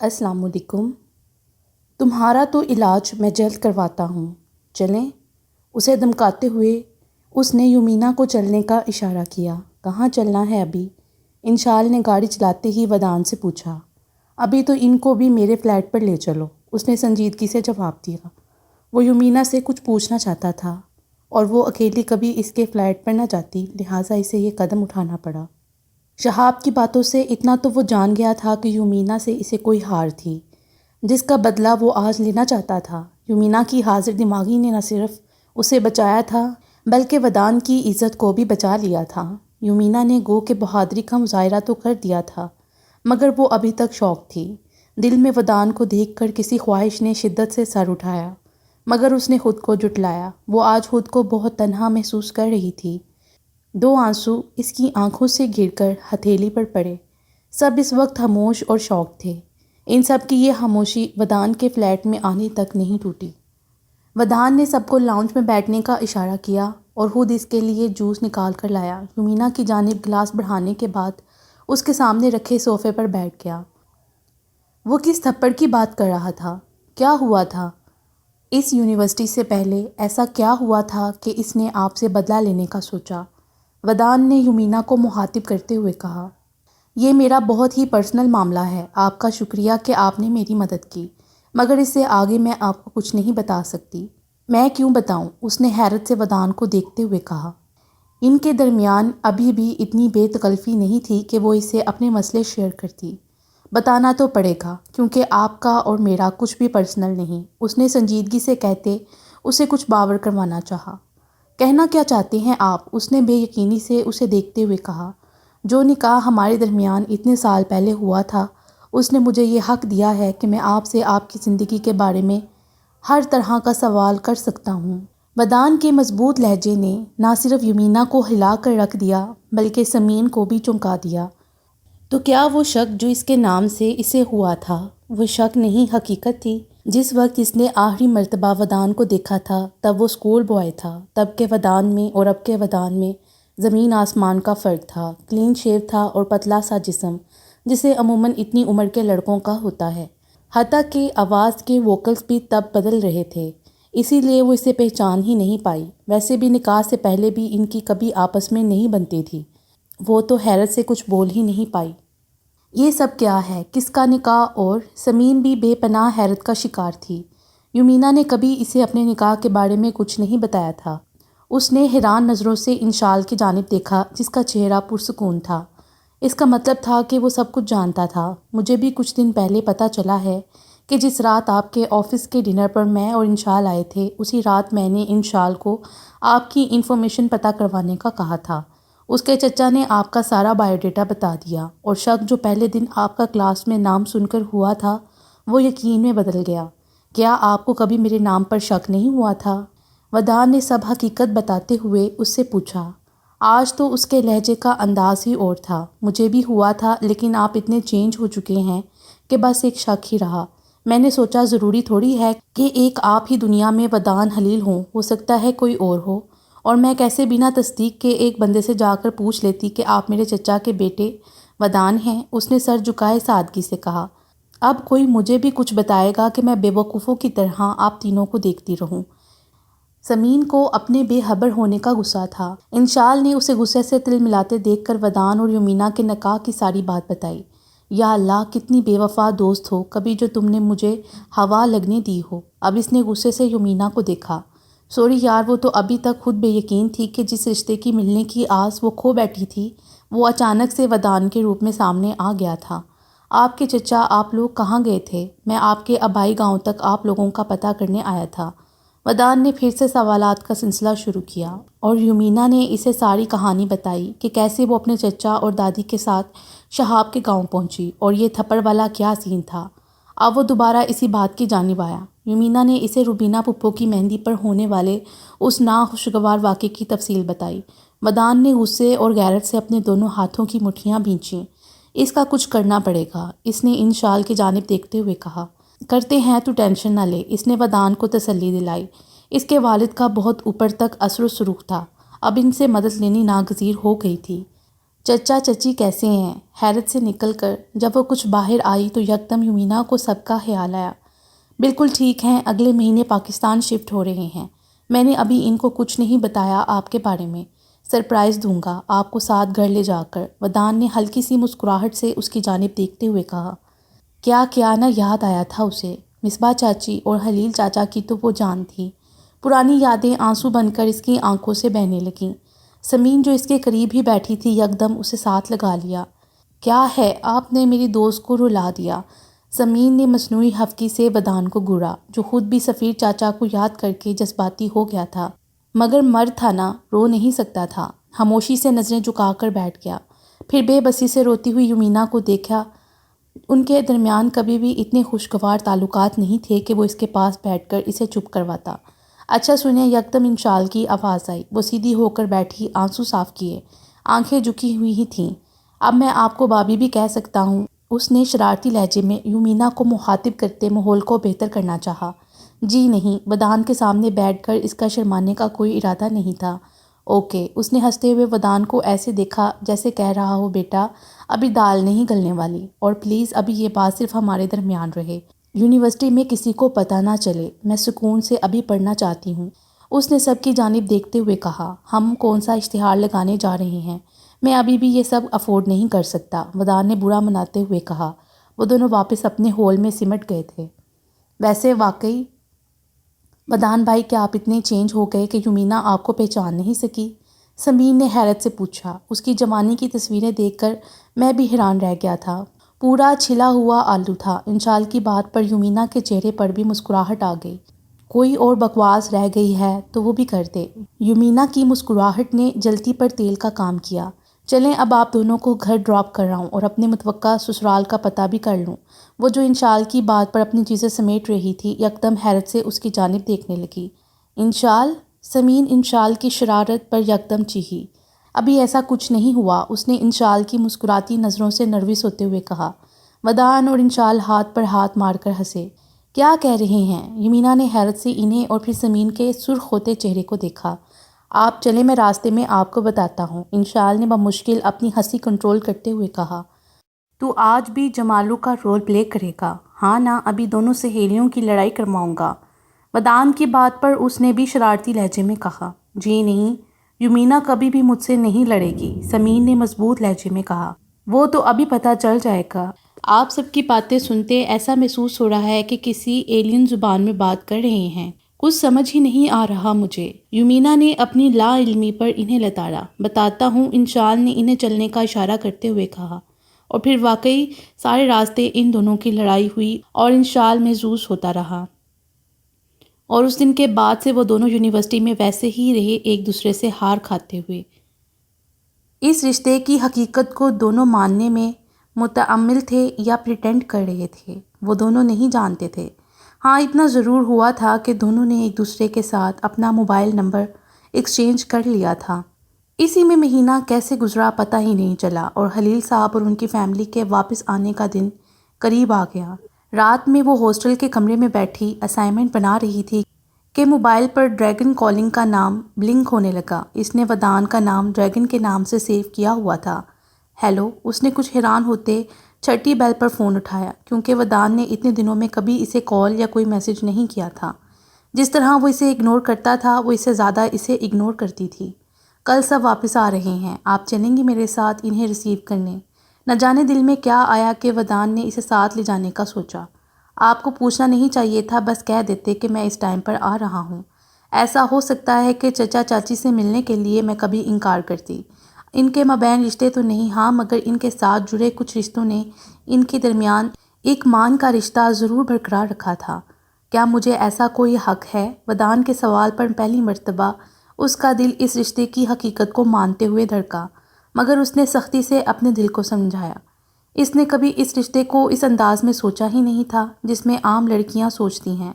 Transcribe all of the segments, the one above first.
السلام علیکم۔ تمہارا تو علاج میں جلد کرواتا ہوں، چلیں؟ اسے دھمکاتے ہوئے اس نے یمینا کو چلنے کا اشارہ کیا۔ کہاں چلنا ہے ابھی؟ انشال نے گاڑی چلاتے ہی ودان سے پوچھا۔ ابھی تو ان کو بھی میرے فلیٹ پر لے چلو، اس نے سنجیدگی سے جواب دیا۔ وہ یمینا سے کچھ پوچھنا چاہتا تھا اور وہ اکیلی کبھی اس کے فلیٹ پر نہ جاتی، لہٰذا اسے یہ قدم اٹھانا پڑا۔ شہاب کی باتوں سے اتنا تو وہ جان گیا تھا کہ یمینا سے اسے کوئی ہار تھی جس کا بدلہ وہ آج لینا چاہتا تھا۔ یمینا کی حاضر دماغی نے نہ صرف اسے بچایا تھا بلکہ ودان کی عزت کو بھی بچا لیا تھا۔ یمینا نے گو کہ بہادری کا مظاہرہ تو کر دیا تھا مگر وہ ابھی تک شوق تھی۔ دل میں ودان کو دیکھ کر کسی خواہش نے شدت سے سر اٹھایا مگر اس نے خود کو جھٹلایا۔ وہ آج خود کو بہت تنہا محسوس کر رہی تھی۔ دو آنسو اس کی آنکھوں سے گر کر ہتھیلی پر پڑے۔ سب اس وقت خاموش اور شوق تھے۔ ان سب کی یہ خاموشی ودان کے فلیٹ میں آنے تک نہیں ٹوٹی۔ ودان نے سب کو لاؤنج میں بیٹھنے کا اشارہ کیا اور خود اس کے لیے جوس نکال کر لایا۔ یمینا کی جانب گلاس بڑھانے کے بعد اس کے سامنے رکھے صوفے پر بیٹھ گیا۔ وہ کس تھپڑ کی بات کر رہا تھا؟ کیا ہوا تھا؟ اس یونیورسٹی سے پہلے ایسا کیا ہوا تھا کہ اس نے آپ سے بدلہ لینے کا سوچا؟ ودان نے یمینا کو مخاطب کرتے ہوئے کہا، یہ میرا بہت ہی پرسنل معاملہ ہے۔ آپ کا شکریہ کہ آپ نے میری مدد کی مگر اس سے آگے میں آپ کو کچھ نہیں بتا سکتی۔ میں کیوں بتاؤں؟ اس نے حیرت سے ودان کو دیکھتے ہوئے کہا۔ ان کے درمیان ابھی بھی اتنی بے تکلفی نہیں تھی کہ وہ اس سے اپنے مسئلے شیئر کرتی۔ بتانا تو پڑے گا کیونکہ آپ کا اور میرا کچھ بھی پرسنل نہیں، اس نے سنجیدگی سے کہتے اسے کچھ باور کروانا چاہا۔ کہنا کیا چاہتے ہیں آپ؟ اس نے بے یقینی سے اسے دیکھتے ہوئے کہا۔ جو نکاح ہمارے درمیان اتنے سال پہلے ہوا تھا اس نے مجھے یہ حق دیا ہے کہ میں آپ سے آپ کی زندگی کے بارے میں ہر طرح کا سوال کر سکتا ہوں۔ ودان کے مضبوط لہجے نے نہ صرف یمینا کو ہلا کر رکھ دیا بلکہ سمین کو بھی چونکا دیا۔ تو کیا وہ شک جو اس کے نام سے اسے ہوا تھا وہ شک نہیں حقیقت تھی؟ جس وقت اس نے آخری مرتبہ ودان کو دیکھا تھا تب وہ اسکول بوائے تھا۔ تب کے ودان میں اور اب کے ودان میں زمین آسمان کا فرق تھا۔ کلین شیو تھا اور پتلا سا جسم جسے عموماً اتنی عمر کے لڑکوں کا ہوتا ہے۔ حتیٰ کہ آواز کے ووکلز بھی تب بدل رہے تھے، اسی لیے وہ اسے پہچان ہی نہیں پائی۔ ویسے بھی نکاح سے پہلے بھی ان کی کبھی آپس میں نہیں بنتی تھی۔ وہ تو حیرت سے کچھ بول ہی نہیں پائی۔ یہ سب کیا ہے؟ کس کا نکاح؟ اور سمین بھی بے پناہ حیرت کا شکار تھی۔ یمینا نے کبھی اسے اپنے نکاح کے بارے میں کچھ نہیں بتایا تھا۔ اس نے حیران نظروں سے انشال کی جانب دیکھا جس کا چہرہ پرسکون تھا۔ اس کا مطلب تھا کہ وہ سب کچھ جانتا تھا۔ مجھے بھی کچھ دن پہلے پتہ چلا ہے کہ جس رات آپ کے آفس کے ڈنر پر میں اور انشال آئے تھے اسی رات میں نے انشال کو آپ کی انفارمیشن پتہ کروانے کا کہا تھا۔ اس کے چچا نے آپ کا سارا بائیو ڈیٹا بتا دیا اور شک جو پہلے دن آپ کا کلاس میں نام سن کر ہوا تھا وہ یقین میں بدل گیا۔ کیا آپ کو کبھی میرے نام پر شک نہیں ہوا تھا؟ ودان نے سب حقیقت بتاتے ہوئے اس سے پوچھا۔ آج تو اس کے لہجے کا انداز ہی اور تھا۔ مجھے بھی ہوا تھا لیکن آپ اتنے چینج ہو چکے ہیں کہ بس ایک شک ہی رہا۔ میں نے سوچا ضروری تھوڑی ہے کہ ایک آپ ہی دنیا میں ودان خلیل ہوں، ہو سکتا ہے کوئی اور ہو، اور میں کیسے بنا تصدیق کے ایک بندے سے جا کر پوچھ لیتی کہ آپ میرے چچا کے بیٹے ودان ہیں؟ اس نے سر جھکائے سادگی سے کہا۔ اب کوئی مجھے بھی کچھ بتائے گا کہ میں بے وقوفوں کی طرح آپ تینوں کو دیکھتی رہوں؟ سمین کو اپنے بے خبر ہونے کا غصہ تھا۔ انشال نے اسے غصے سے تل ملاتے دیکھ کر ودان اور یمینا کے نکاح کی ساری بات بتائی۔ یا اللہ کتنی بے وفا دوست ہو کبھی جو تم نے مجھے ہوا لگنے دی ہو۔ اب اس نے غصے سے یمینا کو دیکھا۔ سوری یار، وہ تو ابھی تک خود بے یقین تھی کہ جس رشتے کی ملنے کی آس وہ کھو بیٹھی تھی وہ اچانک سے ودان کے روپ میں سامنے آ گیا تھا۔ آپ کے چچا آپ لوگ کہاں گئے تھے؟ میں آپ کے آبائی گاؤں تک آپ لوگوں کا پتہ کرنے آیا تھا۔ ودان نے پھر سے سوالات کا سلسلہ شروع کیا اور یمینا نے اسے ساری کہانی بتائی کہ کیسے وہ اپنے چچا اور دادی کے ساتھ شہاب کے گاؤں پہنچی اور یہ تھپڑ والا کیا سین تھا۔ اب وہ دوبارہ اسی بات کی جانب آیا۔ یمینا نے اسے روبینہ پھپھو کی مہندی پر ہونے والے اس ناخوشگوار واقعے کی تفصیل بتائی۔ ودان نے غصے اور غیرت سے اپنے دونوں ہاتھوں کی مٹھیاں بھینچیں۔ اس کا کچھ کرنا پڑے گا، اس نے انشال کی جانب دیکھتے ہوئے کہا۔ کرتے ہیں تو ٹینشن نہ لے، اس نے ودان کو تسلی دلائی۔ اس کے والد کا بہت اوپر تک اثر و رسوخ تھا، اب ان سے مدد لینی ناگزیر ہو گئی تھی۔ چچا چچی کیسے ہیں؟ حیرت سے نکل کر جب وہ کچھ باہر آئی تو یکدم یمینا کو سب کا خیال آیا۔ بالکل ٹھیک ہیں، اگلے مہینے پاکستان شفٹ ہو رہے ہیں۔ میں نے ابھی ان کو کچھ نہیں بتایا آپ کے بارے میں، سرپرائز دوں گا آپ کو ساتھ گھر لے جا کر، ودان نے ہلکی سی مسکراہٹ سے اس کی جانب دیکھتے ہوئے کہا۔ کیا نہ یاد آیا تھا اسے، مصباح چاچی اور خلیل چاچا کی تو وہ جان تھی۔ پرانی یادیں آنسو بن کر اس کی آنکھوں سے بہنے لگیں۔ سمین جو اس کے قریب ہی بیٹھی تھی یکدم اسے ساتھ لگا لیا۔ کیا ہے، آپ نے میری دوست کو رلا دیا۔ سمین نے مصنوعی خفگی سے ودان کو گھورا، جو خود بھی سفیر چاچا کو یاد کر کے جذباتی ہو گیا تھا، مگر مرد تھا نا، رو نہیں سکتا تھا۔ خاموشی سے نظریں جھکا کر بیٹھ گیا، پھر بے بسی سے روتی ہوئی یمینا کو دیکھا۔ ان کے درمیان کبھی بھی اتنے خوشگوار تعلقات نہیں تھے کہ وہ اس کے پاس بیٹھ کر اسے چپ کرواتا۔ اچھا سنیں، یکدم انشال کی آواز آئی۔ وہ سیدھی ہو کر بیٹھی، آنسو صاف کیے، آنکھیں جھکی ہوئی ہی تھیں۔ اب میں آپ کو بابی بھی کہہ سکتا ہوں، اس نے شرارتی لہجے میں یمینا کو مخاطب کرتے ماحول کو بہتر کرنا چاہا۔ جی نہیں، ودان کے سامنے بیٹھ کر اس کا شرمانے کا کوئی ارادہ نہیں تھا۔ اوکے، اس نے ہنستے ہوئے ودان کو ایسے دیکھا جیسے کہہ رہا ہو، بیٹا ابھی دال نہیں گلنے والی، اور پلیز ابھی یہ بات صرف ہمارے درمیان رہے، یونیورسٹی میں کسی کو پتہ نہ چلے، میں سکون سے ابھی پڑھنا چاہتی ہوں۔ اس نے سب کی جانب دیکھتے ہوئے کہا۔ ہم کون سا اشتہار لگانے جا رہے ہیں؟ میں ابھی بھی یہ سب افورڈ نہیں کر سکتا، ودان نے برا مناتے ہوئے کہا۔ وہ دونوں واپس اپنے ہول میں سمٹ گئے تھے۔ ویسے واقعی ودان بھائی، کیا آپ اتنے چینج ہو گئے کہ یمینا آپ کو پہچان نہیں سکی؟ سمین نے حیرت سے پوچھا۔ اس کی جوانی کی تصویریں دیکھ کر میں بھی حیران رہ گیا تھا، پورا چھلا ہوا آلو تھا۔ انشال کی بات پر یمینا کے چہرے پر بھی مسکراہٹ آ گئی۔ کوئی اور بکواس رہ گئی ہے تو وہ بھی کر دے۔ یمینا کی مسکراہٹ نے جلتی پر تیل کا کام کیا۔ چلیں اب آپ دونوں کو گھر ڈراپ کر رہا ہوں اور اپنے متوقع سسرال کا پتہ بھی کر لوں۔ وہ جو انشال کی بات پر اپنی چیزیں سمیٹ رہی تھی یکدم حیرت سے اس کی جانب دیکھنے لگی۔ انشال؟ سمین انشال کی شرارت پر یکدم چیخی۔ ابھی ایسا کچھ نہیں ہوا، اس نے انشال کی مسکراتی نظروں سے نروس ہوتے ہوئے کہا۔ ودان اور انشال ہاتھ پر ہاتھ مار کر ہنسے۔ کیا کہہ رہے ہیں؟ یمینا نے حیرت سے انہیں اور پھر سمین کے سرخ ہوتے چہرے کو دیکھا۔ آپ چلیں، میں راستے میں آپ کو بتاتا ہوں، انشال نے بمشکل اپنی ہنسی کنٹرول کرتے ہوئے کہا۔ تو آج بھی جمالو کا رول پلے کرے گا؟ ہاں نا، ابھی دونوں سہیلیوں کی لڑائی کرواؤں گا۔ ودان کی بات پر اس نے بھی شرارتی لہجے میں کہا۔ جی نہیں، یمینا کبھی بھی مجھ سے نہیں لڑے گی، سمین نے مضبوط لہجے میں کہا۔ وہ تو ابھی پتہ چل جائے گا۔ آپ سب کی باتیں سنتے ایسا محسوس ہو رہا ہے کہ کسی ایلین زبان میں بات کر رہے ہیں، کچھ سمجھ ہی نہیں آ رہا مجھے۔ یمینا نے اپنی لا علمی پر انہیں لتاڑا۔ بتاتا ہوں، انشال نے انہیں چلنے کا اشارہ کرتے ہوئے کہا، اور پھر واقعی سارے راستے ان دونوں کی لڑائی ہوئی اور انشال محظوظ ہوتا رہا، اور اس دن کے بعد سے وہ دونوں یونیورسٹی میں ویسے ہی رہے، ایک دوسرے سے ہار کھاتے ہوئے۔ اس رشتے کی حقیقت کو دونوں ماننے میں متعمل تھے یا پریٹینڈ کر رہے تھے، وہ دونوں نہیں جانتے تھے۔ ہاں، اتنا ضرور ہوا تھا کہ دونوں نے ایک دوسرے کے ساتھ اپنا موبائل نمبر ایکسچینج کر لیا تھا۔ اسی میں مہینہ کیسے گزرا پتہ ہی نہیں چلا، اور خلیل صاحب اور ان کی فیملی کے واپس آنے کا دن قریب آ گیا۔ رات میں وہ ہاسٹل کے کمرے میں بیٹھی اسائنمنٹ بنا رہی تھی کہ موبائل پر ڈریگن کالنگ کا نام بلنک ہونے لگا۔ اس نے ودان کا نام ڈریگن کے نام سے سیو کیا ہوا تھا۔ ہیلو، اس نے کچھ حیران ہوتے چھٹی بیل پر فون اٹھایا، کیونکہ ودان نے اتنے دنوں میں کبھی اسے کال یا کوئی میسج نہیں کیا تھا۔ جس طرح وہ اسے اگنور کرتا تھا، وہ اس سے زیادہ اسے اگنور کرتی تھی۔ کل سب واپس آ رہے ہیں، آپ چلیں گی میرے ساتھ انہیں ریسیو کرنے؟ نہ جانے دل میں کیا آیا کہ ودان نے اسے ساتھ لے جانے کا سوچا۔ آپ کو پوچھنا نہیں چاہیے تھا، بس کہہ دیتے کہ میں اس ٹائم پر آ رہا ہوں۔ ایسا ہو سکتا ہے کہ چچا چاچی سے ملنے کے لیے میں کبھی انکار کرتی۔ ان کے مابین رشتے تو نہیں، ہاں، مگر ان کے ساتھ جڑے کچھ رشتوں نے ان کے درمیان ایک مان کا رشتہ ضرور برقرار رکھا تھا۔ کیا مجھے ایسا کوئی حق ہے؟ ودان کے سوال پر پہلی مرتبہ اس کا دل اس رشتے کی حقیقت کو مانتے ہوئے دھڑکا، مگر اس نے سختی سے اپنے دل کو سمجھایا۔ اس نے کبھی اس رشتے کو اس انداز میں سوچا ہی نہیں تھا جس میں عام لڑکیاں سوچتی ہیں،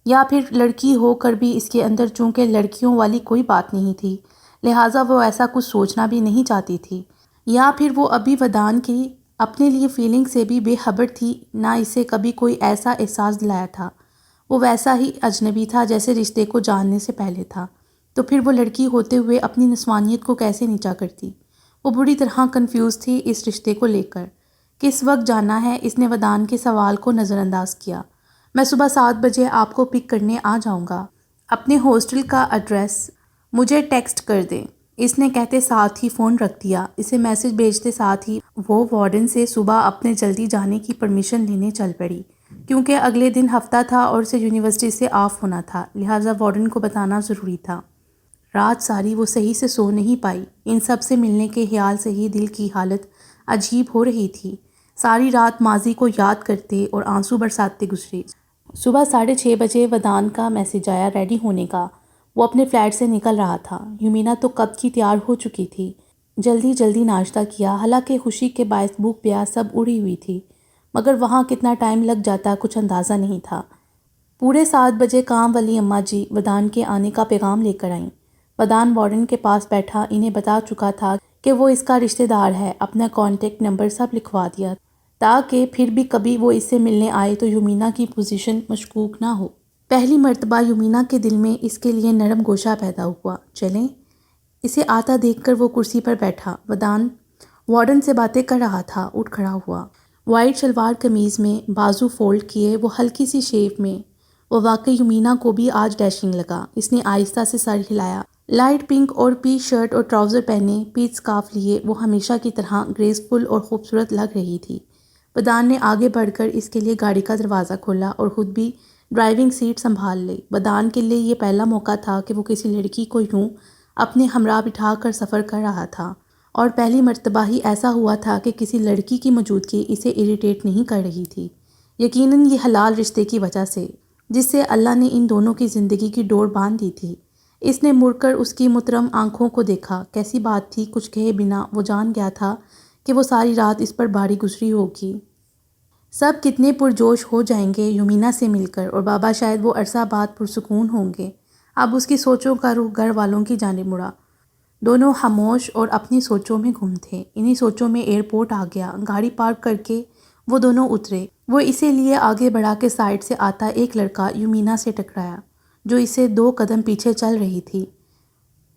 یا پھر لڑکی ہو کر بھی اس کے اندر چونکہ لڑکیوں والی کوئی بات نہیں تھی، لہٰذا وہ ایسا کچھ سوچنا بھی نہیں چاہتی تھی، یا پھر وہ ابھی ودان کی اپنے لیے فیلنگ سے بھی بے خبر تھی، نہ اسے کبھی کوئی ایسا احساس دلایا تھا۔ وہ ویسا ہی اجنبی تھا جیسے رشتے کو جاننے سے پہلے تھا۔ تو پھر وہ لڑکی ہوتے ہوئے اپنی نسوانیت کو کیسے نیچا کرتی؟ وہ بری طرح کنفیوز تھی اس رشتے کو لے کر۔ کس وقت جانا ہے، اس نے ودان کے سوال کو نظر انداز کیا۔ میں صبح 7 بجے آپ کو پک کرنے آ جاؤں گا۔ اپنے ہاسٹل کا ایڈریس مجھے ٹیکسٹ کر دیں، اس نے کہتے ساتھ ہی فون رکھ دیا۔ اسے میسج بھیجتے ساتھ ہی وہ وارڈن سے صبح اپنے جلدی جانے کی پرمیشن لینے چل پڑی، کیونکہ اگلے دن ہفتہ تھا اور اسے یونیورسٹی سے آف ہونا تھا، لہٰذا وارڈن کو بتانا ضروری تھا۔ رات ساری وہ صحیح سے سو نہیں پائی، ان سب سے ملنے کے خیال سے ہی دل کی حالت عجیب ہو رہی تھی۔ ساری رات ماضی کو یاد کرتے اور آنسو برساتے گزری۔ صبح 6:30 بجے ودان کا میسج آیا ریڈی ہونے کا۔ وہ اپنے فلیٹ سے نکل رہا تھا۔ یومینا تو کب کی تیار ہو چکی تھی۔ جلدی ناشتہ کیا، حالانکہ خوشی کے باعث بھوک پیاس سب اڑی ہوئی تھی، مگر وہاں کتنا ٹائم لگ جاتا کچھ اندازہ نہیں تھا۔ پورے 7 بجے کام والی اماں جی ودان کے آنے کا پیغام لے کر آئیں۔ ودان وارڈن کے پاس بیٹھا انہیں بتا چکا تھا کہ وہ اس کا رشتہ دار ہے، اپنا کانٹیکٹ نمبر سب لکھوا دیا تاکہ پھر بھی کبھی وہ اس سے ملنے آئے تو یومینا کی پوزیشن مشکوک نہ ہو۔ پہلی مرتبہ یومینا کے دل میں اس کے لیے نرم گوشہ پیدا ہوا۔ چلیں؟ اسے آتا دیکھ کر وہ کرسی پر بیٹھا۔ ودان وارڈن سے باتیں کر رہا تھا، اٹھ کھڑا ہوا۔ وائٹ شلوار قمیض میں بازو فولڈ کیے، وہ ہلکی سی شیپ میں، وہ واقعی یومینا کو بھی آج ڈیشنگ لگا۔ اس نے آہستہ سے سر ہلایا۔ لائٹ پنک اور پیچ شرٹ اور ٹراؤزر پہنے، پیچ سکارف لیے، وہ ہمیشہ کی طرح گریسفل اور خوبصورت لگ رہی تھی۔ ودان نے آگے بڑھ کر اس کے لیے گاڑی کا دروازہ کھولا اور خود بھی ڈرائیونگ سیٹ سنبھال لی۔ ودان کے لیے یہ پہلا موقع تھا کہ وہ کسی لڑکی کو یوں اپنے ہمراہ بٹھا کر سفر کر رہا تھا، اور پہلی مرتبہ ہی ایسا ہوا تھا کہ کسی لڑکی کی موجودگی اسے اریٹیٹ نہیں کر رہی تھی، یقیناً یہ حلال رشتے کی وجہ سے جس سے اللہ نے ان دونوں کی زندگی کی ڈور باندھ دی تھی۔ اس نے مڑ کر اس کی محترم آنکھوں کو دیکھا۔ کیسی بات تھی، کچھ کہے بنا وہ جان گیا تھا کہ وہ ساری رات اس پر بھاری گزری ہوگی۔ سب کتنے پرجوش ہو جائیں گے یومینا سے مل کر، اور بابا شاید وہ عرصہ بعد پرسکون ہوں گے۔ اب اس کی سوچوں کا رخ گھر والوں کی جانب مڑا۔ دونوں خاموش اور اپنی سوچوں میں گم تھے۔ انہی سوچوں میں ایئرپورٹ آ گیا۔ گاڑی پارک کر کے وہ دونوں اترے۔ وہ اسے لیے آگے بڑھا کے سائڈ سے آتا ایک لڑکا یومینا سے ٹکرایا، جو اسے 2 قدم پیچھے چل رہی تھی۔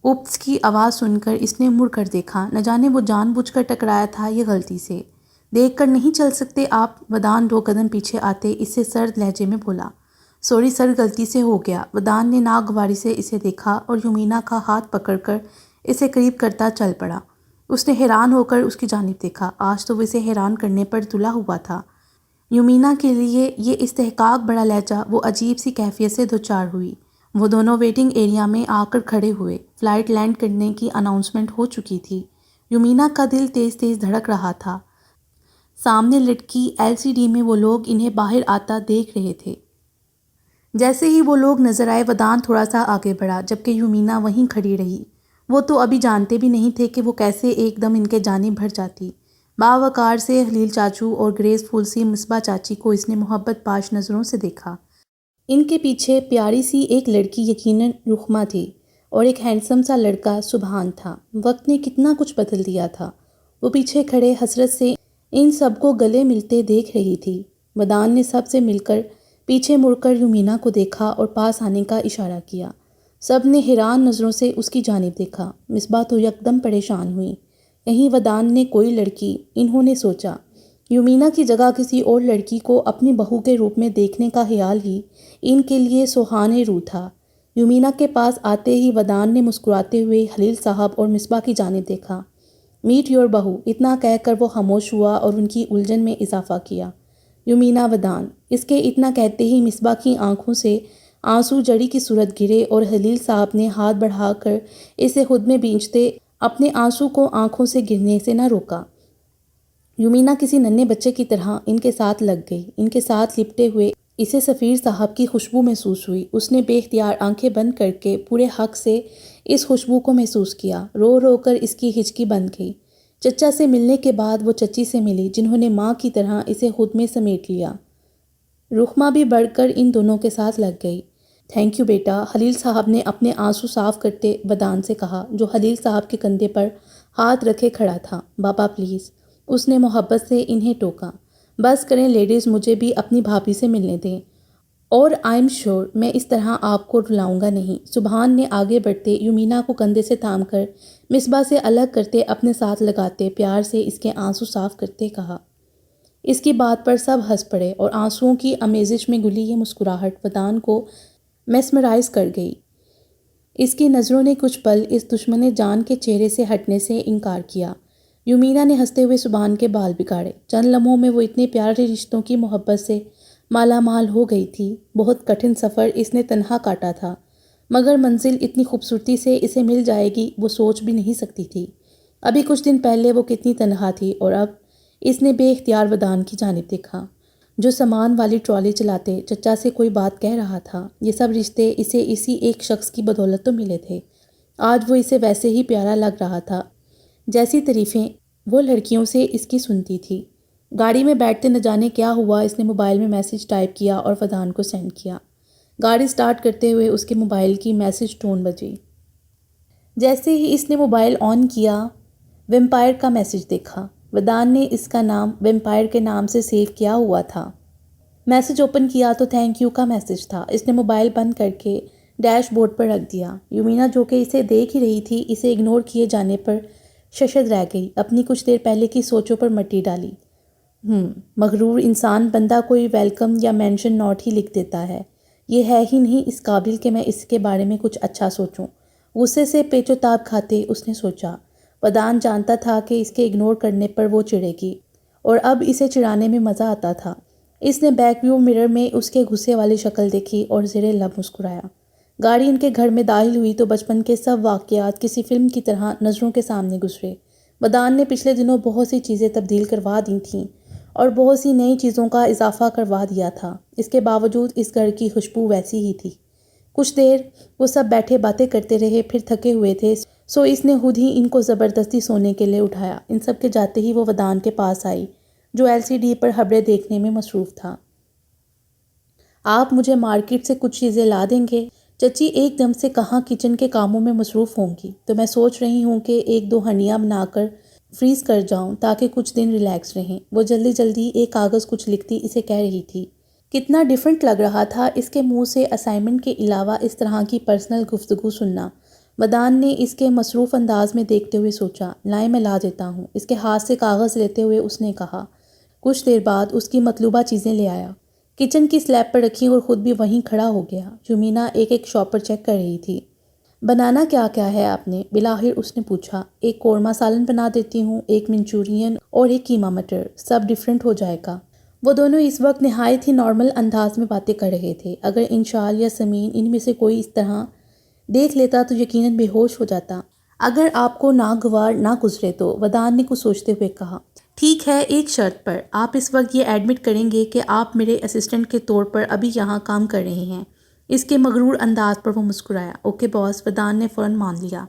اوپس کی آواز سن کر اس نے مڑ کر دیکھا۔ نہ جانے وہ جان بوجھ کر ٹکرایا تھا یا غلطی سے۔ دیکھ کر نہیں چل سکتے آپ؟ ودان 2 قدم پیچھے آتے اس سے سرد لہجے میں بولا۔ سوری سر، غلطی سے ہو گیا۔ ودان نے ناگواری سے اسے دیکھا اور یومینا کا ہاتھ پکڑ کر اسے قریب کرتا چل پڑا۔ اس نے حیران ہو کر اس کی جانب دیکھا۔ آج تو وہ اسے حیران کرنے پر تلا ہوا تھا۔ یومینا کے لیے یہ استحقاق بڑا لہجہ وہ عجیب سی کیفیت سے دوچار ہوئی۔ وہ دونوں ویٹنگ ایریا میں آ کر کھڑے ہوئے۔ فلائٹ لینڈ کرنے کی اناؤنسمنٹ ہو چکی تھی۔ یومینا کا دل تیز دھڑک رہا تھا۔ سامنے لٹکی LCD میں وہ لوگ انہیں باہر آتا دیکھ رہے تھے۔ جیسے ہی وہ لوگ نظر آئے ودان تھوڑا سا آگے بڑھا، جبکہ یومینا وہیں کھڑی رہی۔ وہ تو ابھی جانتے بھی نہیں تھے کہ وہ کیسے ایک دم ان کے جانب بڑھ جاتی۔ باوقار سے خلیل چاچو اور گریس فل سی مصباح چاچی کو اس نے محبت پاش نظروں سے دیکھا۔ ان کے پیچھے پیاری سی ایک لڑکی یقیناً رخما تھی، اور ایک ہینڈسم سا لڑکا سبحان تھا۔ وقت نے کتنا کچھ بدل دیا تھا۔ وہ پیچھے کھڑے حسرت سے ان سب کو گلے ملتے دیکھ رہی تھی۔ ودان نے سب سے مل کر پیچھے مڑ کر یومینا کو دیکھا اور پاس آنے کا اشارہ کیا۔ سب نے حیران نظروں سے اس کی جانب دیکھا۔ مصباح تو یکدم پریشان ہوئی۔ کہیں ودان نے کوئی لڑکی، انہوں نے سوچا، یومینا کی جگہ کسی اور لڑکی کو اپنی بہو کے روپ میں دیکھنے کا خیال ہی ان کے لیے سوہانے روح تھا۔ یومینا کے پاس آتے ہی ودان نے مسکراتے ہوئے خلیل صاحب اور مصباح کی جانب دیکھا۔ میٹ یور بہو، اتنا کہہ کر وہ خاموش ہوا اور ان کی الجھن میں اضافہ کیا، یومینا ودان۔ اس کے اتنا کہتے ہی مصباح کی آنکھوں سے آنسو جڑی کی صورت گرے اور خلیل صاحب نے ہاتھ بڑھا کر اسے خود میں بھیجتے اپنے آنسو کو آنکھوں سے گرنے سے نہ روکا۔ یومینا کسی ننھے بچے کی طرح ان کے ساتھ لگ گئی۔ ان کے ساتھ لپٹے ہوئے اسے سفیر صاحب کی خوشبو محسوس ہوئی۔ اس نے بے اختیار آنکھیں بند کر کے پورے حق سے اس خوشبو کو محسوس کیا۔ رو رو کر اس کی ہچکی بند گئی۔ چچا سے ملنے کے بعد وہ چچی سے ملی، جنہوں نے ماں کی طرح اسے خود میں سمیٹ لیا۔ رخما بھی بڑھ کر ان دونوں کے ساتھ لگ گئی۔ تھینک یو بیٹا، خلیل صاحب نے اپنے آنسو صاف کرتے ودان سے کہا، جو خلیل صاحب کے کندھے پر ہاتھ رکھے کھڑا تھا۔ بابا پلیز، اس نے محبت سے انہیں ٹوکا۔ بس کریں لیڈیز، مجھے بھی اپنی بھابھی سے ملنے دیں۔ اور آئی ایم شیور میں اس طرح آپ کو رلاؤں گا نہیں۔ سبحان نے آگے بڑھتے یومینا کو کندھے سے تھام کر مصباح سے الگ کرتے اپنے ساتھ لگاتے پیار سے اس کے آنسو صاف کرتے کہا۔ اس کی بات پر سب ہنس پڑے اور آنسوؤں کی آمیزش میں گلی یہ مسکراہٹ ودان کو میسمرائز کر گئی۔ اس کی نظروں نے کچھ پل اس دشمن جان کے چہرے سے ہٹنے سے انکار کیا۔ یومینا نے ہنستے ہوئے سبحان کے بال بگاڑے۔ چند لمحوں میں وہ اتنے پیارے رشتوں کی محبت سے مالا مال ہو گئی تھی۔ بہت کٹھن سفر اس نے تنہا کاٹا تھا، مگر منزل اتنی خوبصورتی سے اسے مل جائے گی وہ سوچ بھی نہیں سکتی تھی۔ ابھی کچھ دن پہلے وہ کتنی تنہا تھی اور اب اس نے بے اختیار ودان کی جانب دیکھا، جو سامان والی ٹرالی چلاتے چچا سے کوئی بات کہہ رہا تھا۔ یہ سب رشتے اسے اسی ایک شخص کی بدولت تو ملے تھے۔ آج وہ اسے ویسے ہی پیارا لگ رہا تھا جیسی تعریفیں وہ لڑکیوں سے اس کی سنتی تھی۔ گاڑی میں بیٹھتے نہ جانے کیا ہوا اس نے موبائل میں میسج ٹائپ کیا اور ودان کو سینڈ کیا۔ گاڑی سٹارٹ کرتے ہوئے اس کے موبائل کی میسج ٹون بجی۔ جیسے ہی اس نے موبائل آن کیا ویمپائر کا میسج دیکھا۔ ودان نے اس کا نام ویمپائر کے نام سے سیو کیا ہوا تھا۔ میسج اوپن کیا تو تھینک یو کا میسج تھا۔ اس نے موبائل بند کر کے ڈیش بورڈ پر رکھ دیا۔ یومینا جو کہ اسے دیکھ ہی رہی تھی اسے اگنور کیے جانے پر ششد رہ گئی۔ اپنی کچھ دیر پہلے کی سوچوں پر مٹی ڈالی۔ مغرور انسان بندہ کوئی ویلکم یا مینشن نوٹ ہی لکھ دیتا ہے۔ یہ ہے ہی نہیں اس قابل کہ میں اس کے بارے میں کچھ اچھا سوچوں۔ غصے سے پیچ و تاب کھاتے اس نے سوچا۔ ودان جانتا تھا کہ اس کے اگنور کرنے پر وہ چڑھے گی اور اب اسے چڑھانے میں مزہ آتا تھا۔ اس نے بیک ویو مرر میں اس کے غصے والی شکل دیکھی اور زیر لب مسکرایا۔ گاڑی ان کے گھر میں داخل ہوئی تو بچپن کے سب واقعات کسی فلم کی طرح نظروں کے سامنے گزرے۔ ودان نے پچھلے دنوں بہت سی چیزیں تبدیل کروا دی تھیں اور بہت سی نئی چیزوں کا اضافہ کروا دیا تھا۔ اس کے باوجود اس گھر کی خوشبو ویسی ہی تھی۔ کچھ دیر وہ سب بیٹھے باتیں کرتے رہے، پھر تھکے ہوئے تھے سو اس نے خود ہی ان کو زبردستی سونے کے لیے اٹھایا۔ ان سب کے جاتے ہی وہ ودان کے پاس آئی جو LCD پر خبریں دیکھنے میں مصروف تھا۔ آپ مجھے مارکیٹ سے کچھ چیزیں لا دیں گے؟ چچی ایک دم سے کہاں کچن کے کاموں میں مصروف ہوں گی تو میں سوچ رہی ہوں کہ ایک دو ہنڈیاں بنا کر فریز کر جاؤں تاکہ کچھ دن ریلیکس رہیں۔ وہ جلدی جلدی ایک کاغذ کچھ لکھتی اسے کہہ رہی تھی۔ کتنا ڈیفرنٹ لگ رہا تھا اس کے منہ سے اسائنمنٹ کے علاوہ اس طرح کی پرسنل گفتگو سننا۔ ودان نے اس کے مصروف انداز میں دیکھتے ہوئے سوچا، لائیں میں لا دیتا ہوں۔ اس کے ہاتھ سے کاغذ لیتے ہوئے اس نے کہا۔ کچھ دیر بعد اس کی مطلوبہ چیزیں لے آیا، کچن کی سلیب پر رکھی اور خود بھی وہیں کھڑا ہو گیا۔ یومینا ایک ایک شاپر چیک کر رہی تھی۔ بنانا کیا کیا ہے آپ نے؟ بالآخر اس نے پوچھا۔ ایک قورمہ سالن بنا دیتی ہوں، ایک منچورین اور ایک قیمہ مٹر، سب ڈیفرنٹ ہو جائے گا۔ وہ دونوں اس وقت نہایت ہی نارمل انداز میں باتیں کر رہے تھے۔ اگر انشال یا سمین ان میں سے کوئی اس طرح دیکھ لیتا تو یقیناً بے ہوش ہو جاتا۔ اگر آپ کو ناگوار نہ گزرے تو، ودان نے کچھ سوچتے ہوئے کہا۔ ٹھیک ہے، ایک شرط پر۔ آپ اس وقت یہ ایڈمٹ کریں گے کہ آپ میرے اسسٹنٹ کے طور پر ابھی یہاں کام کر رہے ہیں؟ اس کے مغرور انداز پر وہ مسکرایا۔ اوکے باس، ودان نے فوراً مان لیا۔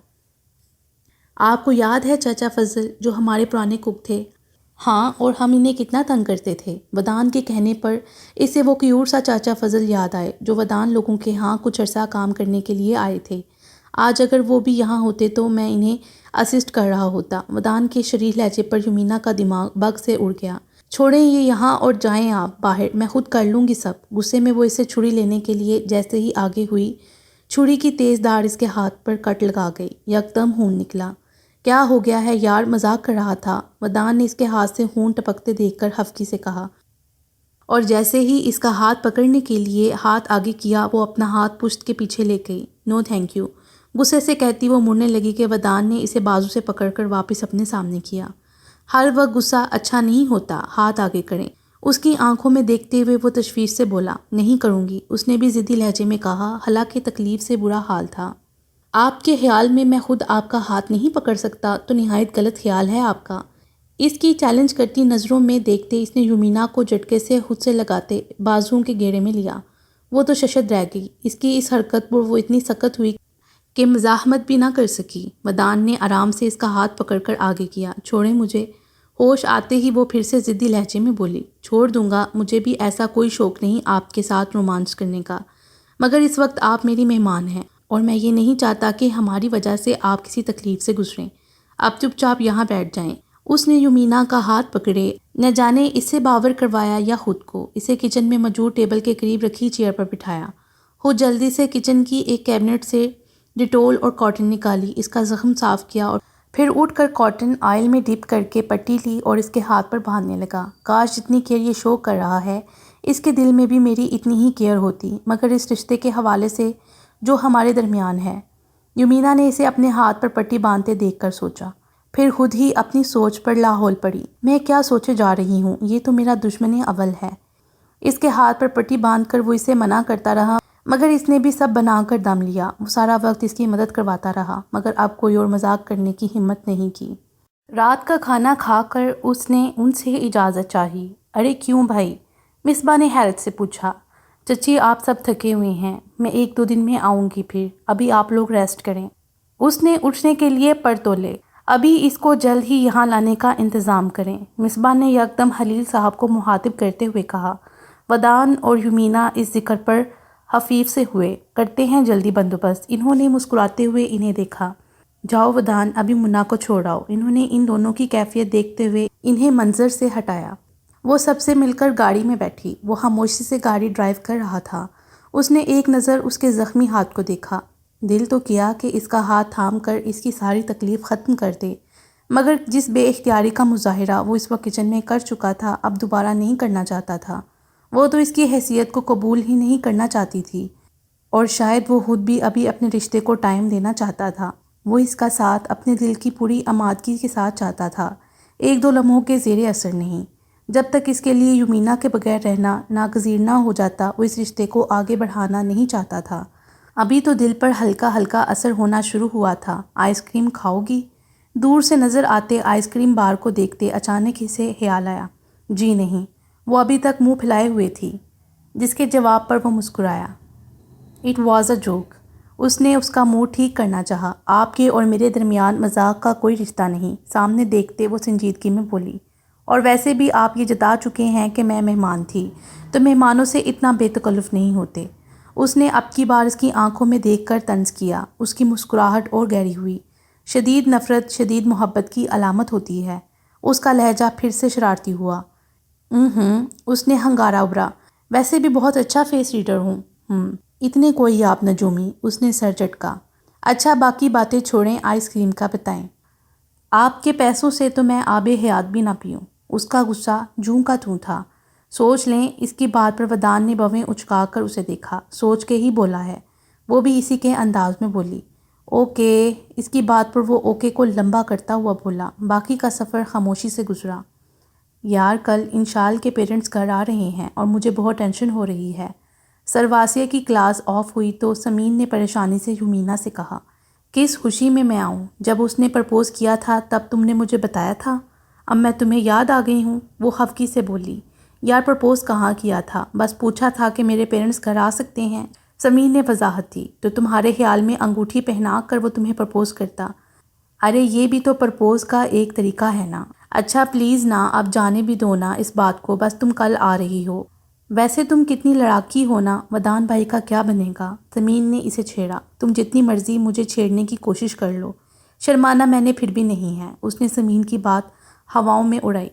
آپ کو یاد ہے چاچا فضل جو ہمارے پرانے کک تھے؟ ہاں، اور ہم انہیں کتنا تنگ کرتے تھے۔ ودان کے کہنے پر اسے وہ کیوٹ سا چاچا فضل یاد آئے جو ودان لوگوں کے ہاں کچھ عرصہ کام کرنے کے لیے آئے تھے۔ آج اگر وہ بھی یہاں ہوتے تو میں انہیں اسسٹ کر رہا ہوتا۔ ودان کے شریح لہجے پر یومینا کا دماغ بگ سے اڑ گیا۔ چھوڑیں یہ یہاں اور جائیں آپ باہر، میں خود کر لوں گی سب۔ غصے میں وہ اسے چھری لینے کے لیے جیسے ہی آگے ہوئی، چھری کی تیز دھار اس کے ہاتھ پر کٹ لگا گئی۔ یکدم خون نکلا۔ کیا ہو گیا ہے یار، مذاق کر رہا تھا، ودان نے اس کے ہاتھ سے خون ٹپکتے دیکھ کر خفگی سے کہا، اور جیسے ہی اس کا ہاتھ پکڑنے کے لیے ہاتھ آگے کیا وہ اپنا ہاتھ پشت کے پیچھے لے گئی۔ نو تھینک یو، غصے سے کہتی وہ مڑنے لگی کہ ودان نے اسے بازو سے پکڑ کر واپس اپنے سامنے کیا۔ ہر وقت غصہ اچھا نہیں ہوتا، ہاتھ آگے کریں۔ اس کی آنکھوں میں دیکھتے ہوئے وہ تشویش سے بولا، نہیں کروں گی، اس نے بھی ضدی لہجے میں کہا، حالانکہ تکلیف سے برا حال تھا۔ آپ کے خیال میں خود آپ کا ہاتھ نہیں پکڑ سکتا تو نہایت غلط خیال ہے آپ کا۔ اس کی چیلنج کرتی نظروں میں دیکھتے اس نے یومینا کو جھٹکے سے خود سے لگاتے بازوؤں کے گھیرے میں لیا۔ وہ تو ششد رہ گئی۔ اس کی اس حرکت پر وہ اتنی سخت ہوئی کہ مزاحمت بھی نہ کر سکی۔ ودان نے آرام سے اس کا ہاتھ پکڑ کر آگے کیا۔ چھوڑیں مجھے۔ ہوش آتے ہی وہ پھر سے ضدی لہجے میں بولی، چھوڑ دوں گا، مجھے بھی ایسا کوئی شوق نہیں آپ کے ساتھ رومانس کرنے کا، مگر اس وقت آپ میری مہمان ہیں اور میں یہ نہیں چاہتا کہ ہماری وجہ سے آپ کسی تکلیف سے گزریں۔ اب چپ چاپ یہاں بیٹھ جائیں۔ اس نے یومینا کا ہاتھ پکڑے نہ جانے اسے باور کروایا یا خود کو۔ اسے کچن میں موجود ٹیبل کے قریب رکھی چیئر پر بٹھایا۔ خود جلدی سے کچن کی ایک کیبنٹ سے ڈیٹول اور کاٹن نکالی، اس کا زخم صاف کیا اور پھر اٹھ کر کاٹن آئل میں ڈپ کر کے پٹی لی اور اس کے ہاتھ پر باندھنے لگا۔ کاش جتنی کیئر یہ شو کر رہا ہے اس کے دل میں بھی میری اتنی ہی کیئر ہوتی، مگر اس رشتے کے حوالے سے جو ہمارے درمیان ہے۔ یمینا نے اسے اپنے ہاتھ پر پٹی باندھتے دیکھ کر سوچا، پھر خود ہی اپنی سوچ پر لاحول پڑی۔ میں کیا سوچے جا رہی ہوں، یہ تو میرا دشمن اول ہے۔ اس کے ہاتھ پر پٹی باندھ کر وہ اسے منع کرتا رہا، مگر اس نے بھی سب بنا کر دم لیا۔ وہ سارا وقت اس کی مدد کرواتا رہا، مگر اب کوئی اور مذاق کرنے کی ہمت نہیں کی۔ رات کا کھانا کھا کر اس نے ان سے اجازت چاہی۔ ارے کیوں بھائی؟ مصباح نے حیرت سے پوچھا۔ چچی آپ سب تھکے ہوئے ہیں، میں 1-2 دن میں آؤں گی، پھر ابھی آپ لوگ ریسٹ کریں۔ اس نے اٹھنے کے لیے پر تولے۔ ابھی اس کو جلد ہی یہاں لانے کا انتظام کریں۔ مصباح نے یکدم خلیل صاحب کو مخاطب کرتے ہوئے کہا۔ ودان اور یمینا اس ذکر پر خفیف سے ہوئے۔ کرتے ہیں جلدی بندوبست۔ انہوں نے مسکراتے ہوئے انہیں دیکھا۔ جاؤ ودان، ابھی منا کو چھوڑ آؤ۔ انہوں نے ان دونوں کی کیفیت دیکھتے ہوئے انہیں منظر سے ہٹایا۔ وہ سب سے مل کر گاڑی میں بیٹھی۔ وہ خاموشی سے گاڑی ڈرائیو کر رہا تھا۔ اس نے ایک نظر اس کے زخمی ہاتھ کو دیکھا۔ دل تو کیا کہ اس کا ہاتھ تھام کر اس کی ساری تکلیف ختم کر دے، مگر جس بے اختیاری کا مظاہرہ وہ اس وقت کچن میں کر چکا تھا اب دوبارہ نہیں کرنا چاہتا تھا۔ وہ تو اس کی حیثیت کو قبول ہی نہیں کرنا چاہتی تھی، اور شاید وہ خود بھی ابھی اپنے رشتے کو ٹائم دینا چاہتا تھا۔ وہ اس کا ساتھ اپنے دل کی پوری آمادگی کے ساتھ چاہتا تھا، 1-2 لمحوں کے زیر اثر نہیں۔ جب تک اس کے لیے یمینا کے بغیر رہنا ناگزیر نہ ہو جاتا وہ اس رشتے کو آگے بڑھانا نہیں چاہتا تھا۔ ابھی تو دل پر ہلکا ہلکا اثر ہونا شروع ہوا تھا۔ آئس کریم کھاؤ گی؟ دور سے نظر آتے آئس کریم بار کو دیکھتے اچانک اسے خیال آیا۔ جی نہیں۔ وہ ابھی تک منہ پھیلائے ہوئے تھی، جس کے جواب پر وہ مسکرایا۔ It was a joke. اس نے اس کا موڈ ٹھیک کرنا چاہا۔ آپ کے اور میرے درمیان مذاق کا کوئی رشتہ نہیں۔ سامنے دیکھتے وہ سنجیدگی میں بولی۔ اور ویسے بھی آپ یہ جتا چکے ہیں کہ میں مہمان تھی، تو مہمانوں سے اتنا بے تکلف نہیں ہوتے۔ اس نے اب کی بار اس کی آنکھوں میں دیکھ کر طنز کیا۔ اس کی مسکراہٹ اور گہری ہوئی۔ شدید نفرت شدید محبت کی علامت ہوتی ہے۔ اس کا لہجہ پھر سے شرارتی ہوا۔ اس نے ہنگارہ ابھرا۔ ویسے بھی بہت اچھا فیس ریڈر ہوں۔ اتنے کوئی آپ نجومی، اس نے سر جھٹکا۔ اچھا باقی باتیں چھوڑیں، آئس کریم کا بتائیں۔ آپ کے پیسوں سے تو میں آب حیات بھی نہ پیوں۔ اس کا غصہ جوں کا توں تھا۔ سوچ لیں، اس کی بات پر ودان نے بھویں اچکا کر اسے دیکھا۔ سوچ کے ہی بولا ہے۔ وہ بھی اسی کے انداز میں بولی۔ اوکے۔ اس کی بات پر وہ اوکے کو لمبا کرتا ہوا بولا۔ باقی کا سفر خاموشی سے گزرا۔ یار کل انشال کے پیرنٹس گھر آ رہے ہیں اور مجھے بہت ٹینشن ہو رہی ہے۔ سرواسیہ کی کلاس آف ہوئی تو سمین نے پریشانی سے یمینا سے کہا، کس خوشی میں آؤں؟ جب اس نے پرپوز کیا تھا تب تم نے مجھے بتایا تھا؟ اب میں تمہیں یاد آ گئی ہوں؟ وہ خفگی سے بولی۔ یار پرپوز کہاں کیا تھا، بس پوچھا تھا کہ میرے پیرنٹس گھر آ سکتے ہیں۔ سمین نے وضاحت دی۔ تو تمہارے خیال میں انگوٹھی پہنا کر وہ تمہیں پرپوز کرتا؟ ارے یہ بھی تو پرپوز کا ایک طریقہ ہے نا۔ اچھا پلیز نا، اب جانے بھی دو نا اس بات کو، بس تم کل آ رہی ہو۔ ویسے تم کتنی لڑاکی ہو نا، ودان بھائی کا کیا بنے گا؟ سمین نے اسے چھیڑا۔ تم جتنی مرضی مجھے چھیڑنے کی کوشش کر لو، شرمانا میں نے پھر بھی نہیں ہے۔ اس نے سمین کی بات ہواؤں میں اڑائی۔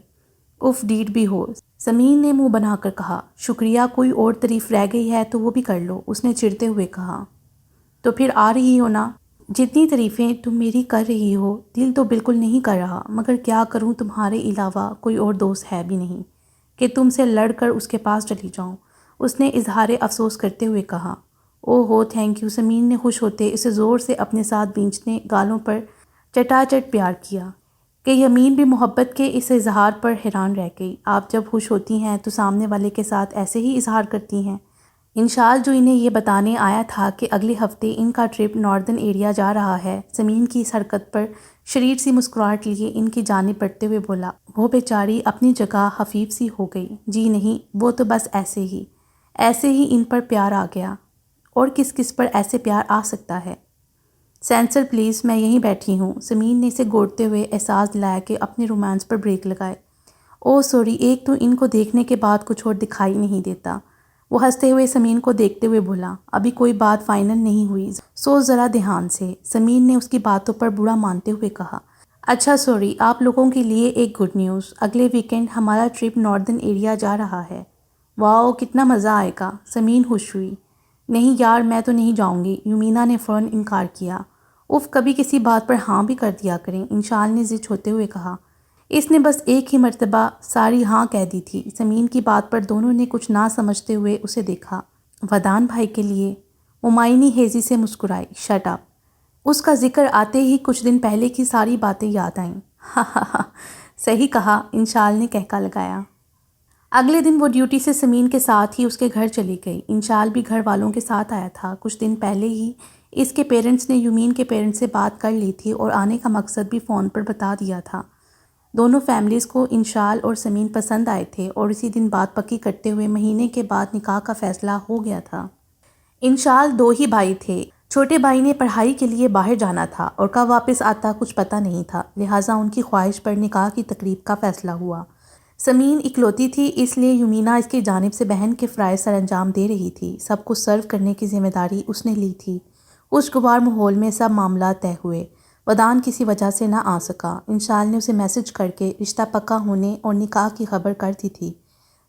اف ڈیڈ بھی ہو، سمین نے منہ بنا کر کہا۔ شکریہ، کوئی اور تعریف رہ گئی ہے تو وہ بھی کر لو، اس نے چڑھتے ہوئے کہا۔ تو پھر آ رہی ہو نا؟ جتنی تعریفیں تم میری کر رہی ہو، دل تو بالکل نہیں کر رہا، مگر کیا کروں، تمہارے علاوہ کوئی اور دوست ہے بھی نہیں کہ تم سے لڑ کر اس کے پاس چلی جاؤں، اس نے اظہار افسوس کرتے ہوئے کہا۔ او ہو تھینک یو، سمین نے خوش ہوتے اسے زور سے اپنے ساتھ بھینچنے گالوں پر چٹا چٹ پیار کیا کہ یمین بھی محبت کے اس اظہار پر حیران رہ گئی۔ آپ جب خوش ہوتی ہیں تو سامنے والے کے ساتھ ایسے ہی اظہار کرتی ہیں؟ انشال جو انہیں یہ بتانے آیا تھا کہ اگلے ہفتے ان کا ٹرپ ناردرن ایریا جا رہا ہے، سمین کی اس حرکت پر شریر سی مسکراہٹ لیے ان کی جانب بڑھتے ہوئے بولا۔ وہ بیچاری اپنی جگہ خفیف سی ہو گئی۔ جی نہیں، وہ تو بس ایسے ہی ان پر پیار آ گیا۔ اور کس کس پر ایسے پیار آ سکتا ہے؟ سینسر پلیز، میں یہیں بیٹھی ہوں، سمین نے اسے گھورتے ہوئے احساس دلایا کہ اپنے رومانس پر بریک لگائے۔ او سوری، ایک تو ان کو دیکھنے کے بعد کچھ اور دکھائی نہیں دیتا۔ وہ ہنستے ہوئے سمین کو دیکھتے ہوئے بولا۔ ابھی کوئی بات فائنل نہیں ہوئی، سو ذرا دھیان سے، سمین نے اس کی باتوں پر برا مانتے ہوئے کہا۔ اچھا سوری، آپ لوگوں کے لیے ایک گڈ نیوز، اگلے ویکنڈ ہمارا ٹرپ ناردرن ایریا جا رہا ہے۔ واؤ، کتنا مزہ آئے گا، سمین خوش ہوئی۔ نہیں یار، میں تو نہیں جاؤں گی، یومینا نے فوراً انکار کیا۔ اف، کبھی کسی بات پر ہاں بھی کر دیا کریں، انشال نے ضد ہوتے ہوئے کہا۔ اس نے بس ایک ہی مرتبہ ساری ہاں کہہ دی تھی۔ سمین کی بات پر دونوں نے کچھ نہ سمجھتے ہوئے اسے دیکھا۔ ودان بھائی کے لیے؟ ممائنی ہیزی سے مسکرائی۔ Shut up. اس کا ذکر آتے ہی کچھ دن پہلے کی ساری باتیں یاد آئیں۔ ہاں ہاں ہاں، صحیح کہا، انشال نے کہکا لگایا۔ اگلے دن وہ ڈیوٹی سے سمین کے ساتھ ہی اس کے گھر چلی گئی۔ انشال بھی گھر والوں کے ساتھ آیا تھا۔ کچھ دن پہلے ہی اس کے پیرنٹس نے یومین کے پیرنٹس سے بات کر لی تھی اور آنے کا مقصد بھی فون پر بتا دیا تھا۔ دونوں فیملیز کو انشال اور سمین پسند آئے تھے اور اسی دن بات پکی کرتے ہوئے مہینے کے بعد نکاح کا فیصلہ ہو گیا تھا۔ انشال 2 ہی بھائی تھے۔ چھوٹے بھائی نے پڑھائی کے لیے باہر جانا تھا اور کب واپس آتا کچھ پتہ نہیں تھا، لہٰذا ان کی خواہش پر نکاح کی تقریب کا فیصلہ ہوا۔ سمین اکلوتی تھی، اس لیے یومینا اس کی جانب سے بہن کے فرائض سر انجام دے رہی تھی۔ سب کو سرو کرنے کی ذمہ داری اس نے لی تھی۔ خوشگوار ماحول میں سب معاملات طے ہوئے۔ ودان کسی وجہ سے نہ آ سکا۔ انشال نے اسے میسج کر کے رشتہ پکا ہونے اور نکاح کی خبر کر دی تھی۔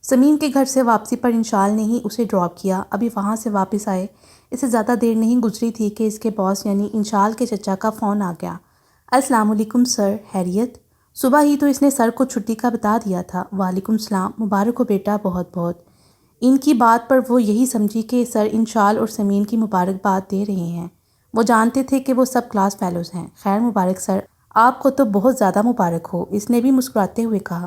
سمین کے گھر سے واپسی پر انشال نے ہی اسے ڈراپ کیا۔ ابھی وہاں سے واپس آئے اسے زیادہ دیر نہیں گزری تھی کہ اس کے باس یعنی انشال کے چچا کا فون آ گیا۔ السلام علیکم سر، خیریت؟ صبح ہی تو اس نے سر کو چھٹی کا بتا دیا تھا۔ وعلیکم السلام، مبارک ہو بیٹا، بہت بہت۔ ان کی بات پر وہ یہی سمجھی کہ سر انشال اور سمین کی مبارکباد دے رہے ہیں۔ وہ جانتے تھے کہ وہ سب کلاس فیلوز ہیں۔ خیر مبارک سر، آپ کو تو بہت زیادہ مبارک ہو، اس نے بھی مسکراتے ہوئے کہا۔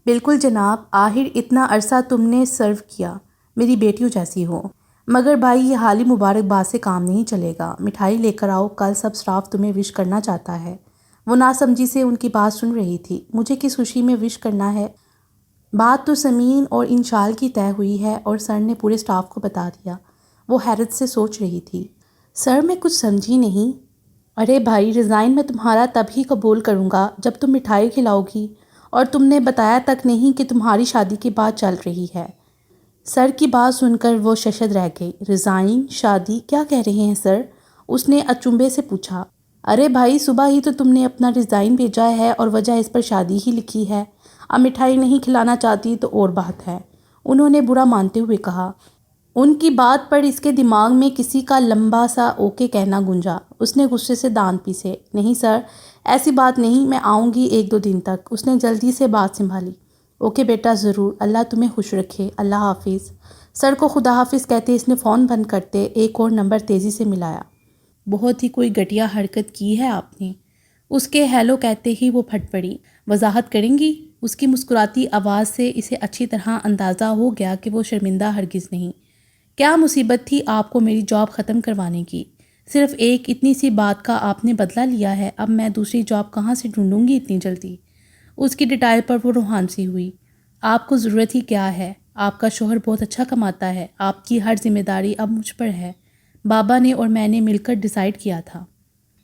بالکل جناب، آخر اتنا عرصہ تم نے سرو کیا، میری بیٹیوں جیسی ہو۔ مگر بھائی، یہ حالی مبارکباد سے کام نہیں چلے گا، مٹھائی لے کر آؤ، کل سب اسٹاف تمہیں وش کرنا چاہتا ہے۔ وہ ناسمجھی سے ان کی بات سن رہی تھی۔ مجھے کس خوشی میں وش کرنا ہے؟ بات تو سمین اور انشال کی طے ہوئی ہے اور سر نے پورے اسٹاف کو بتا دیا۔ وہ حیرت سے سوچ رہی تھی۔ سر، میں کچھ سمجھی نہیں۔ ارے بھائی، ریزائن میں تمہارا تب ہی قبول کروں گا جب تم مٹھائی کھلاؤ گی، اور تم نے بتایا تک نہیں کہ تمہاری شادی کی بات چل رہی ہے۔ سر کی بات سن کر وہ ششد رہ گئی۔ ریزائن، شادی، کیا کہہ رہے ہیں سر؟ اس نے اچنبے سے پوچھا۔ ارے بھائی، صبح ہی تو تم نے اپنا ریزائن بھیجا ہے اور وجہ اس پر شادی ہی لکھی ہے۔ اب مٹھائی نہیں کھلانا چاہتی تو اور بات ہے، انہوں نے برا مانتے ہوئے کہا۔ ان کی بات پر اس کے دماغ میں کسی کا لمبا سا اوکے کہنا گونجا۔ اس نے غصے سے دانت پیسے۔ نہیں سر، ایسی بات نہیں، میں آؤں گی 1-2 دن تک۔ اس نے جلدی سے بات سنبھالی۔ اوکے بیٹا، ضرور، اللہ تمہیں خوش رکھے، اللہ حافظ۔ سر کو خدا حافظ کہتے اس نے فون بند کرتے ایک اور نمبر تیزی سے ملایا۔ بہت ہی کوئی گھٹیا حرکت کی ہے آپ نے، اس کے ہیلو کہتے ہی وہ پھٹ پڑی۔ وضاحت کریں گی؟ اس کی مسکراتی آواز سے اسے اچھی طرح اندازہ ہو گیا کہ وہ شرمندہ ہرگز نہیں۔ کیا مصیبت تھی آپ کو میری جاب ختم کروانے کی؟ صرف ایک اتنی سی بات کا آپ نے بدلہ لیا ہے، اب میں دوسری جاب کہاں سے ڈھونڈوں گی اتنی جلدی؟ اس کی ڈیٹیل پر وہ روحان سی ہوئی۔ آپ کو ضرورت ہی کیا ہے؟ آپ کا شوہر بہت اچھا کماتا ہے، آپ کی ہر ذمہ داری اب مجھ پر ہے۔ بابا نے اور میں نے مل کر ڈیسائیڈ کیا تھا۔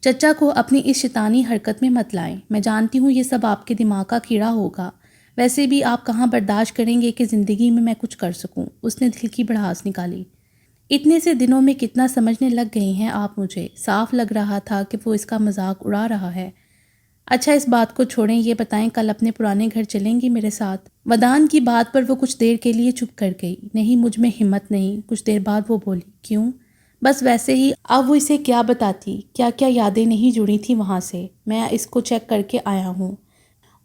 چچا کو اپنی اس شیطانی حرکت میں مت لائیں، میں جانتی ہوں یہ سب آپ کے دماغ کا کیڑا ہوگا، ویسے بھی آپ کہاں برداشت کریں گے کہ زندگی میں کچھ کر سکوں؟ اس نے دل کی بڑھاس نکالی۔ اتنے سے دنوں میں کتنا سمجھنے لگ گئی ہیں آپ مجھے، صاف لگ رہا تھا کہ وہ اس کا مذاق اڑا رہا ہے۔ اچھا اس بات کو چھوڑیں، یہ بتائیں کل اپنے پرانے گھر چلیں گی میرے ساتھ؟ ودان کی بات پر وہ کچھ دیر کے لیے چپ کر گئی۔ نہیں، مجھ میں ہمت نہیں۔ کچھ دیر بعد وہ بولی، کیوں؟ بس ویسے ہی۔ اب وہ اسے کیا بتاتی، کیا کیا یادیں نہیں جڑی تھی وہاں سے۔ میں اس کو چیک کر کے آیا ہوں،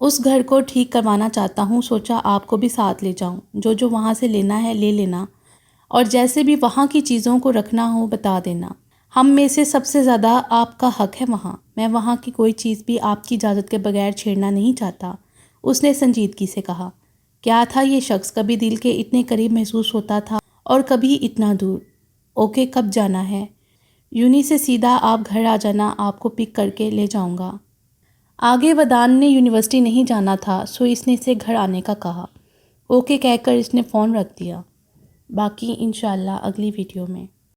اس گھر کو ٹھیک کروانا چاہتا ہوں، سوچا آپ کو بھی ساتھ لے جاؤں، جو وہاں سے لینا ہے لے لینا، اور جیسے بھی وہاں کی چیزوں کو رکھنا ہو بتا دینا۔ ہم میں سے سب سے زیادہ آپ کا حق ہے وہاں، میں وہاں کی کوئی چیز بھی آپ کی اجازت کے بغیر چھیڑنا نہیں چاہتا، اس نے سنجیدگی سے کہا۔ کیا تھا یہ شخص، کبھی دل کے اتنے قریب محسوس ہوتا تھا اور کبھی اتنا دور۔ اوکے، کب جانا ہے؟ یونی سے سیدھا آپ گھر آ جانا، آپ کو پک کر کے لے جاؤں گا۔ آگے ودان نے یونیورسٹی نہیں جانا تھا، سو اس نے اسے گھر آنے کا کہا۔ اوکے کہہ کر اس نے فون رکھ دیا۔ باقی انشاءاللہ اگلی ویڈیو میں۔